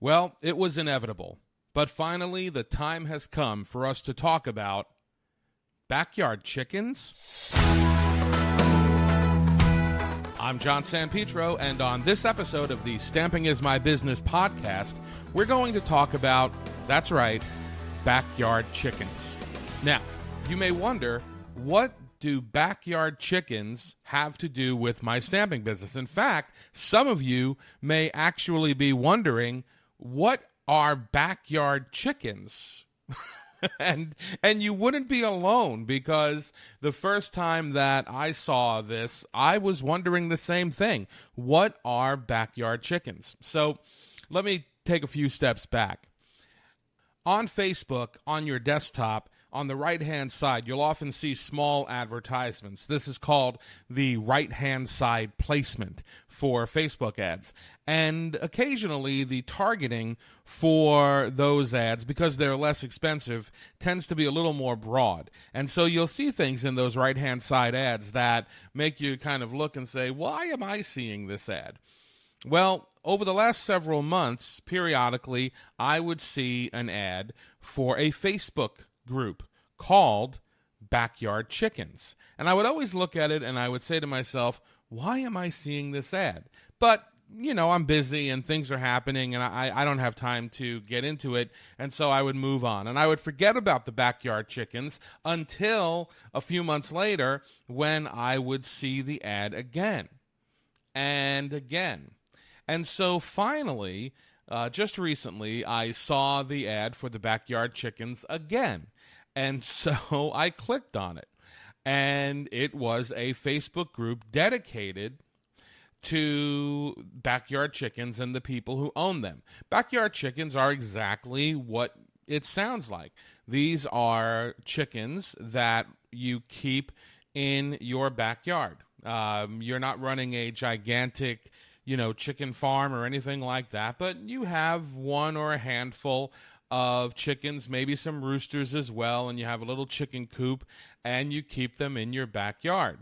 Well, it was inevitable, but finally the time has come for us to talk about backyard chickens. I'm John Sanpetro, and on this episode of the Stamping is My Business podcast, we're going to talk about, that's right, backyard chickens. Now, you may wonder, what do backyard chickens have to do with my stamping business? In fact, some of you may actually be wondering, what are backyard chickens? and you wouldn't be alone, because the first time that I saw this, I was wondering the same thing. What are backyard chickens? So let me take a few steps back. On Facebook, on your desktop, on the right-hand side, you'll often see small advertisements. This is called the right-hand side placement for Facebook ads. And occasionally, the targeting for those ads, because they're less expensive, tends to be a little more broad. And so you'll see things in those right-hand side ads that make you kind of look and say, why am I seeing this ad? Well, over the last several months, periodically, I would see an ad for a Facebook group called Backyard Chickens. And I would always look at it and I would say to myself, why am I seeing this ad? But, I'm busy and things are happening and I don't have time to get into it. And so I would move on. And I would forget about the Backyard Chickens until a few months later when I would see the ad again and again. And so finally, just recently, I saw the ad for the Backyard Chickens again. And so I clicked on it. And it was a Facebook group dedicated to backyard chickens and the people who own them. Backyard chickens are exactly what it sounds like. These are chickens that you keep in your backyard. You're not running a gigantic chicken farm or anything like that, but you have one or a handful of chickens, maybe some roosters as well, and you have a little chicken coop, and you keep them in your backyard.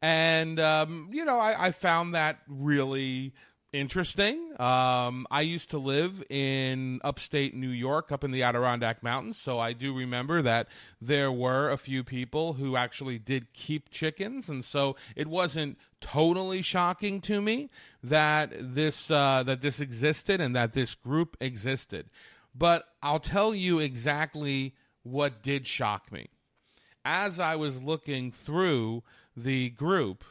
And, I found that really interesting. I used to live in upstate New York, up in the Adirondack Mountains, so I do remember that there were a few people who actually did keep chickens, and so it wasn't totally shocking to me that this existed and that this group existed. But I'll tell you exactly what did shock me. As I was looking through the group,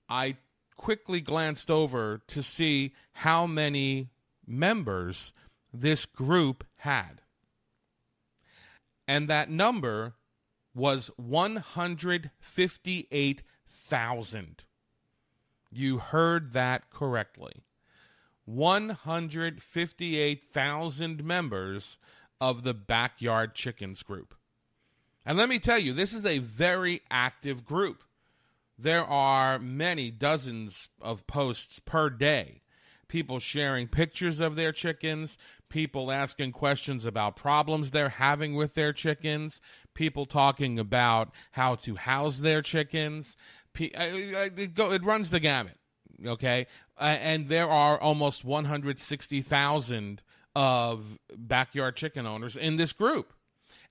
I quickly glanced over to see how many members this group had. And that number was 158,000. You heard that correctly. 158,000 members of the Backyard Chickens group. And let me tell you, this is a very active group. There are many dozens of posts per day. People sharing pictures of their chickens, people asking questions about problems they're having with their chickens, people talking about how to house their chickens. It runs the gamut. Okay, and there are almost 160,000 of backyard chicken owners in this group.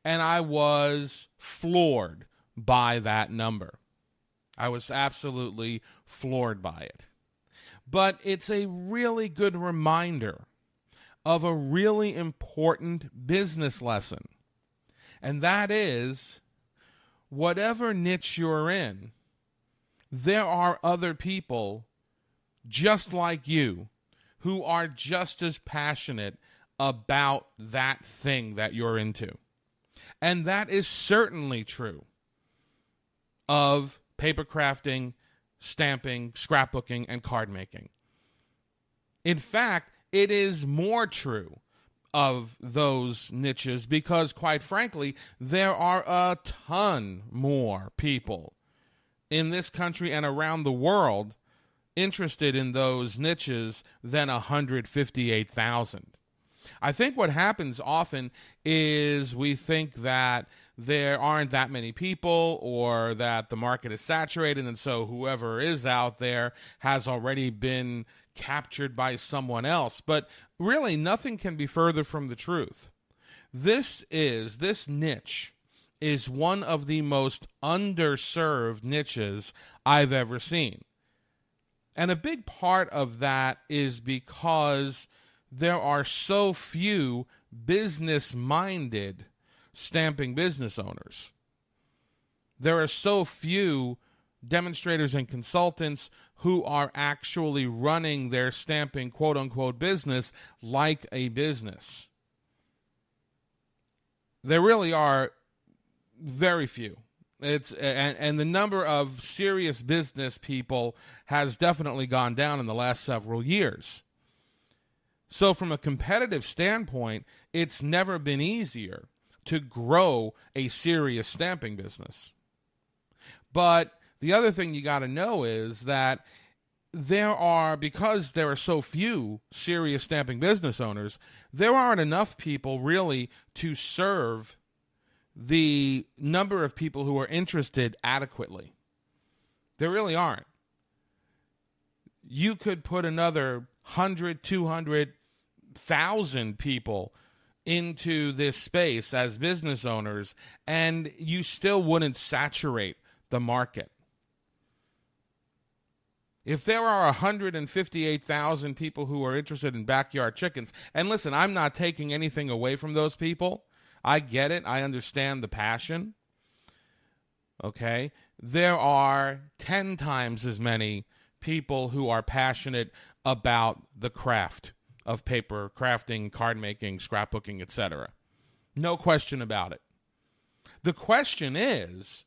And I was floored by that number. I was absolutely floored by it. But it's a really good reminder of a really important business lesson. And that is, whatever niche you're in, there are other people just like you who are just as passionate about that thing that you're into. And that is certainly true of paper crafting, stamping, scrapbooking, and card making. In fact, it is more true of those niches because, quite frankly, there are a ton more people in this country and around the world interested in those niches than 158,000. I think what happens often is we think that there aren't that many people or that the market is saturated, and so whoever is out there has already been captured by someone else. But really, nothing can be further from the truth. This niche is one of the most underserved niches I've ever seen. And a big part of that is because there are so few business-minded stamping business owners. There are so few demonstrators and consultants who are actually running their stamping quote-unquote business like a business. There really are very few. And the number of serious business people has definitely gone down in the last several years. So from a competitive standpoint, it's never been easier to grow a serious stamping business. But the other thing you got to know is that because there are so few serious stamping business owners, there aren't enough people really to serve the number of people who are interested adequately. There really aren't. You could put another 100, 200,000 people into this space as business owners, and you still wouldn't saturate the market. If there are 158,000 people who are interested in backyard chickens, and listen, I'm not taking anything away from those people. I get it. I understand the passion. Okay? There are 10 times as many people who are passionate about the craft of paper crafting, card making, scrapbooking, etc. No question about it. The question is,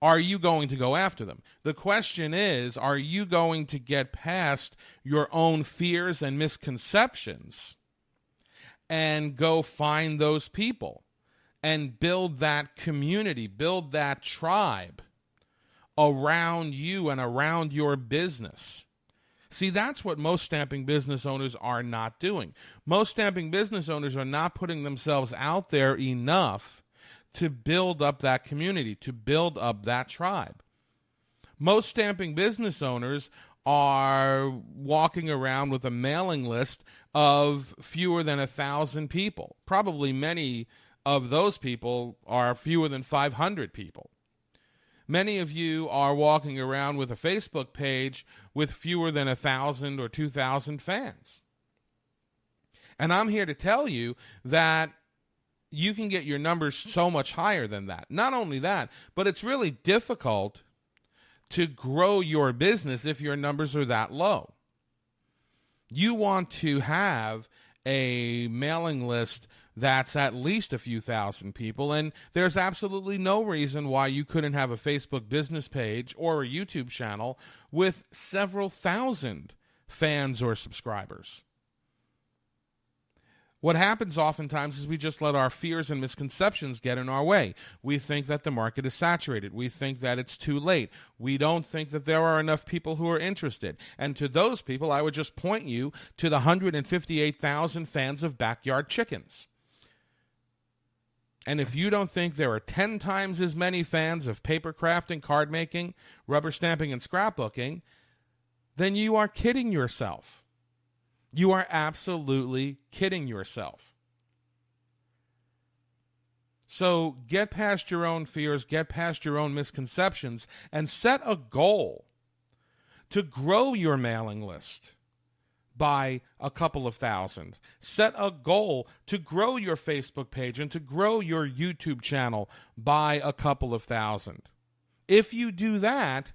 are you going to go after them? The question is, are you going to get past your own fears and misconceptions and go find those people and build that community, build that tribe around you and around your business? See, that's what most stamping business owners are not doing. Most stamping business owners are not putting themselves out there enough to build up that community, to build up that tribe. Most stamping business owners are walking around with a mailing list of fewer than 1,000 people. Probably many of those people are fewer than 500 people. Many of you are walking around with a Facebook page with fewer than 1,000 or 2,000 fans. And I'm here to tell you that you can get your numbers so much higher than that. Not only that, but it's really difficult to grow your business if your numbers are that low. You want to have a mailing list that's at least a few thousand people, and there's absolutely no reason why you couldn't have a Facebook business page or a YouTube channel with several thousand fans or subscribers. What happens oftentimes is we just let our fears and misconceptions get in our way. We think that the market is saturated. We think that it's too late. We don't think that there are enough people who are interested. And to those people, I would just point you to the 158,000 fans of Backyard Chickens. And if you don't think there are 10 times as many fans of paper crafting, card making, rubber stamping, and scrapbooking, then you are kidding yourself. You are absolutely kidding yourself. So get past your own fears, get past your own misconceptions, and set a goal to grow your mailing list by a couple of thousand. Set a goal to grow your Facebook page and to grow your YouTube channel by a couple of thousand. If you do that,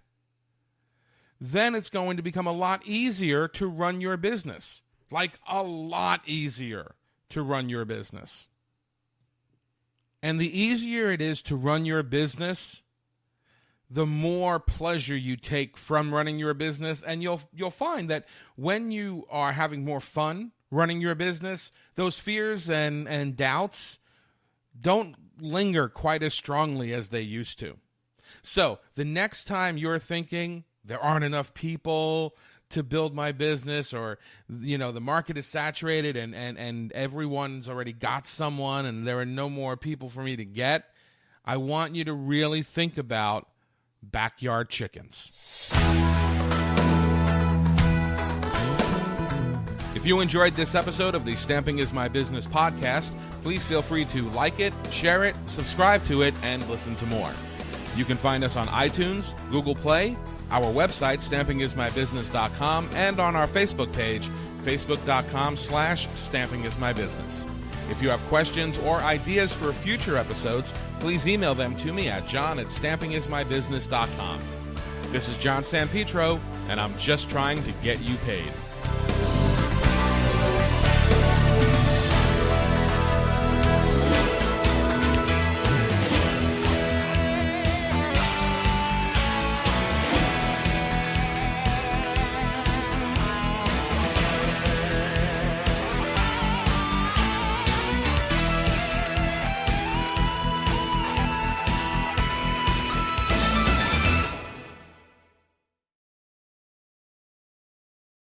then it's going to become a lot easier to run your business. Like a lot easier to run your business. And the easier it is to run your business, the more pleasure you take from running your business. And you'll find that when you are having more fun running your business, those fears and doubts don't linger quite as strongly as they used to. So the next time you're thinking there aren't enough people to build my business, or the market is saturated and everyone's already got someone and there are no more people for me to get, I want you to really think about backyard chickens. If you enjoyed this episode of the Stamping is My Business podcast, please feel free to like it, share it, subscribe to it, and listen to more. You can find us on iTunes, Google Play, our website, stampingismybusiness.com, and on our Facebook page, facebook.com/stampingismybusiness. If you have questions or ideas for future episodes, please email them to me at john@stampingismybusiness.com. This is John Sanpetro, and I'm just trying to get you paid.